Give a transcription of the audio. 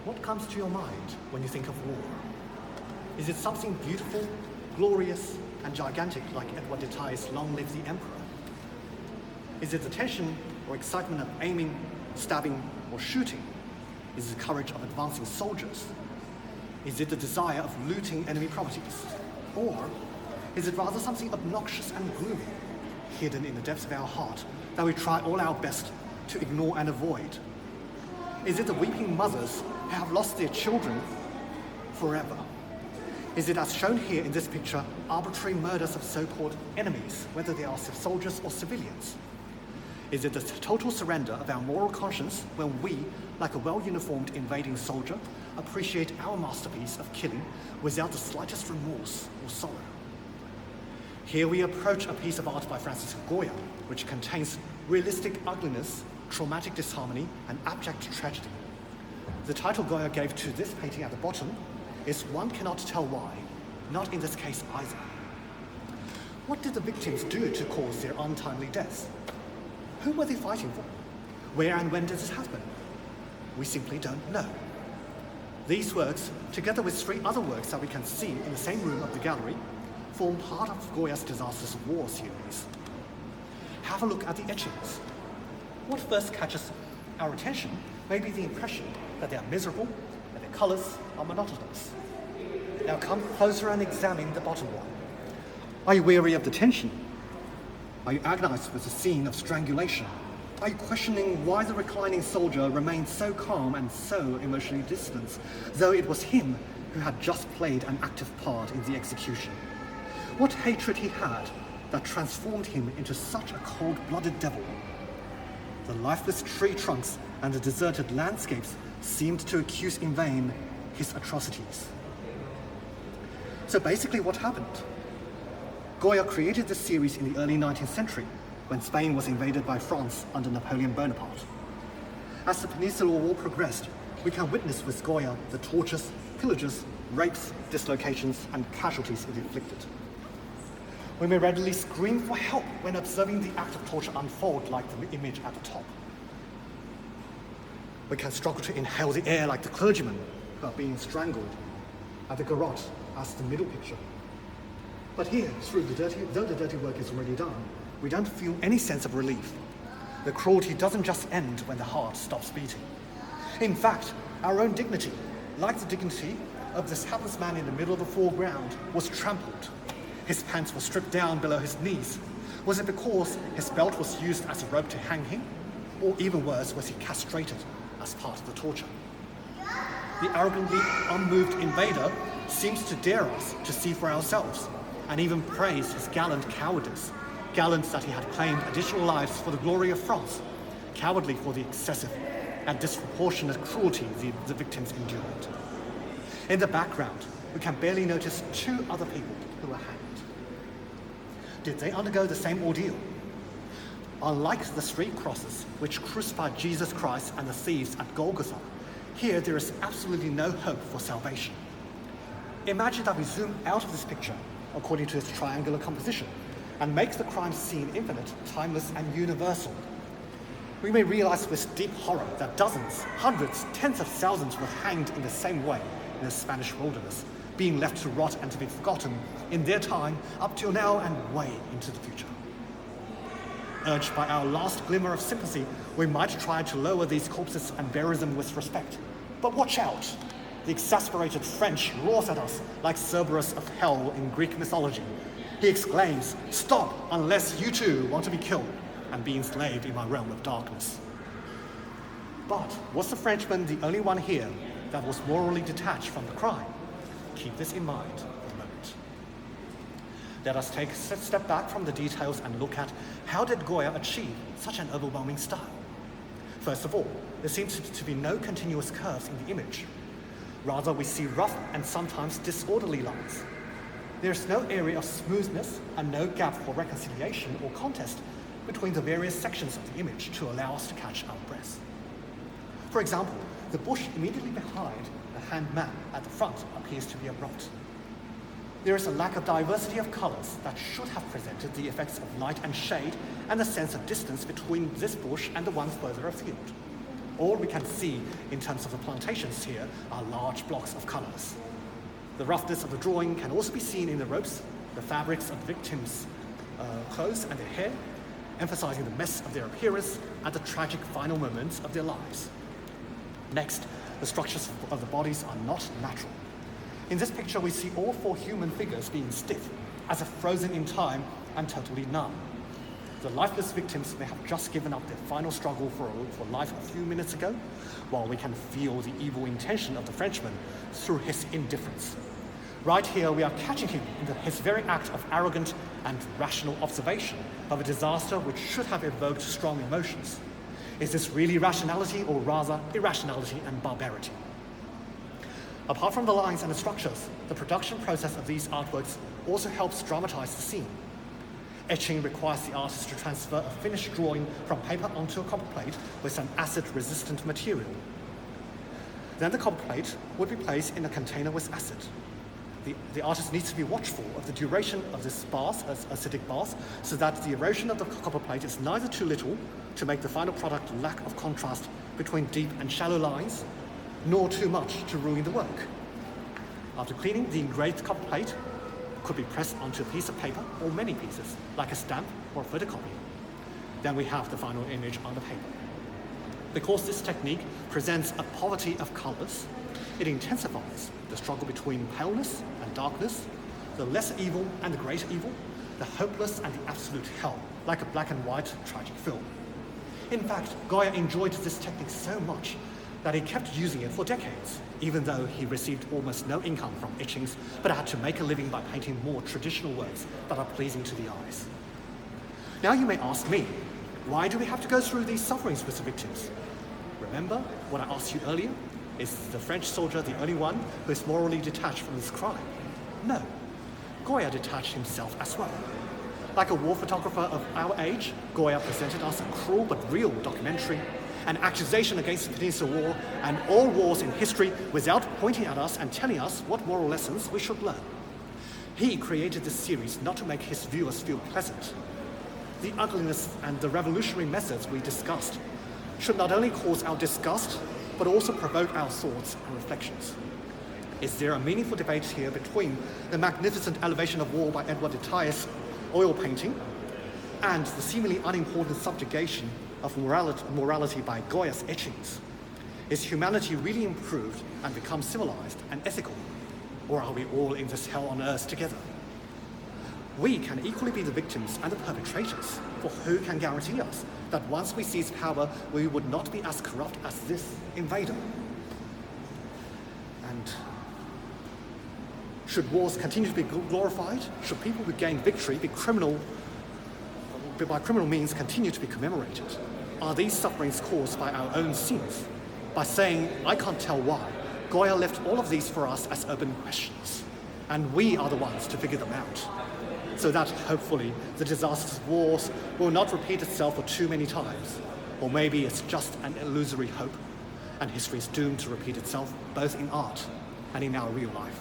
What comes to your mind when you think of war? Is it something beautiful, glorious, and gigantic like Edward de Thie's Long Live the Emperor? Is it the tension or excitement of aiming, stabbing, or shooting? Is it the courage of advancing soldiers? Is it the desire of looting enemy properties? Or is it rather something obnoxious and gloomy, hidden in the depths of our heart that we try all our best to ignore and avoid? Is it the weeping mothers who have lost their children forever? Is it, as shown here in this picture, arbitrary murders of so-called enemies, whether they are soldiers or civilians? Is it the total surrender of our moral conscience when we, like a well-uniformed invading soldier, appreciate our masterpiece of killing without the slightest remorse or sorrow? Here we approach a piece of art by Francis Goya, which contains realistic ugliness, traumatic disharmony, and abject tragedy. The title Goya gave to this painting at the bottom is One Cannot Tell Why, not in this case either. What did the victims do to cause their untimely deaths? Who were they fighting for? Where and when did this happen? We simply don't know. These works, together with 3 other works that we can see in the same room of the gallery, form part of Goya's Disasters of War series. Have a look at the etchings. What first catches our attention may be the impression that they are miserable, that their colors are monotonous. Now come closer and examine the bottom one. Are you weary of the tension? Are you agonized with the scene of strangulation? Are you questioning why the reclining soldier remained so calm and so emotionally distant, though it was him who had just played an active part in the execution? What hatred he had that transformed him into such a cold-blooded devil? The lifeless tree trunks and the deserted landscapes seemed to accuse in vain his atrocities. So basically what happened? Goya created this series in the early 19th century, when Spain was invaded by France under Napoleon Bonaparte. As the Peninsular War progressed, we can witness with Goya the tortures, pillages, rapes, dislocations, and casualties it inflicted. We may readily scream for help when observing the act of torture unfold like the image at the top. We can struggle to inhale the air like the clergymen who are being strangled at the garrote as the middle picture. But here, though the dirty work is already done, we don't feel any sense of relief. The cruelty doesn't just end when the heart stops beating. In fact, our own dignity, like the dignity of this hapless man in the middle of the foreground, was trampled. His pants were stripped down below his knees. Was it because his belt was used as a rope to hang him? Or even worse, was he castrated as part of the torture? The arrogantly unmoved invader seems to dare us to see for ourselves, and even praise his gallant cowardice, gallant that he had claimed additional lives for the glory of France, cowardly for the excessive and disproportionate cruelty the victims endured. In the background, we can barely notice 2 other people who were hanged. Did they undergo the same ordeal? Unlike the 3 crosses which crucified Jesus Christ and the thieves at Golgotha, here there is absolutely no hope for salvation. Imagine that we zoom out of this picture according to its triangular composition, and make the crime scene infinite, timeless, and universal. We may realize with deep horror that dozens, hundreds, tens of thousands were hanged in the same way in the Spanish wilderness, being left to rot and to be forgotten in their time up till now and way into the future. Urged by our last glimmer of sympathy, we might try to lower these corpses and bury them with respect. But watch out! The exasperated French roars at us like Cerberus of hell in Greek mythology. He exclaims, "Stop, unless you too want to be killed and be enslaved in my realm of darkness." But was the Frenchman the only one here that was morally detached from the crime? Keep this in mind for the moment. Let us take a step back from the details and look at how did Goya achieve such an overwhelming style? First of all, there seems to be no continuous curves in the image. Rather, we see rough and sometimes disorderly lines. There is no area of smoothness and no gap for reconciliation or contest between the various sections of the image to allow us to catch our breath. For example, the bush immediately behind the hanged man at the front appears to be abrupt. There is a lack of diversity of colors that should have presented the effects of light and shade and a sense of distance between this bush and the one further afield. All we can see in terms of the plantations here are large blocks of colors. The roughness of the drawing can also be seen in the ropes, the fabrics of the victims' clothes and their hair, emphasizing the mess of their appearance at the tragic final moments of their lives. Next, the structures of the bodies are not natural. In this picture, we see all 4 human figures being stiff, as if frozen in time and totally numb. The lifeless victims may have just given up their final struggle for life a few minutes ago, while we can feel the evil intention of the Frenchman through his indifference. Right here, we are catching him in his very act of arrogant and rational observation of a disaster which should have evoked strong emotions. Is this really rationality, or rather irrationality and barbarity? Apart from the lines and the structures, the production process of these artworks also helps dramatize the scene. Etching requires the artist to transfer a finished drawing from paper onto a copper plate with an acid-resistant material. Then the copper plate would be placed in a container with acid. The artist needs to be watchful of the duration of this bath, acidic bath, so that the erosion of the copper plate is neither too little to make the final product lack of contrast between deep and shallow lines, nor too much to ruin the work. After cleaning, the engraved copper plate could be pressed onto a piece of paper or many pieces, like a stamp or a photocopy. Then we have the final image on the paper. Because this technique presents a poverty of colors, it intensifies the struggle between paleness and darkness, the lesser evil and the greater evil, the hopeless and the absolute hell, like a black and white tragic film. In fact, Goya enjoyed this technique so much that he kept using it for decades, even though he received almost no income from etchings, but had to make a living by painting more traditional works that are pleasing to the eyes. Now you may ask me, why do we have to go through these sufferings with the victims? Remember what I asked you earlier? Is the French soldier the only one who is morally detached from this crime? No. Goya detached himself as well. Like a war photographer of our age, Goya presented us a cruel but real documentary, an accusation against the Peninsular War and all wars in history without pointing at us and telling us what moral lessons we should learn. He created this series not to make his viewers feel pleasant. The ugliness and the revolutionary methods we discussed should not only cause our disgust, but also provoke our thoughts and reflections. Is there a meaningful debate here between the magnificent elevation of war by Edward de Thiers' oil painting and the seemingly unimportant subjugation of morality by Goya's etchings? Is humanity really improved and become civilized and ethical? Or are we all in this hell on earth together? We can equally be the victims and the perpetrators, for who can guarantee us that once we seize power, we would not be as corrupt as this invader? And should wars continue to be glorified? Should people who gain victory by criminal means continue to be commemorated? Are these sufferings caused by our own sins? By saying, I can't tell why, Goya left all of these for us as open questions, and we are the ones to figure them out, so that hopefully the disastrous wars will not repeat itself for too many times. Or maybe it's just an illusory hope, and history is doomed to repeat itself both in art and in our real life.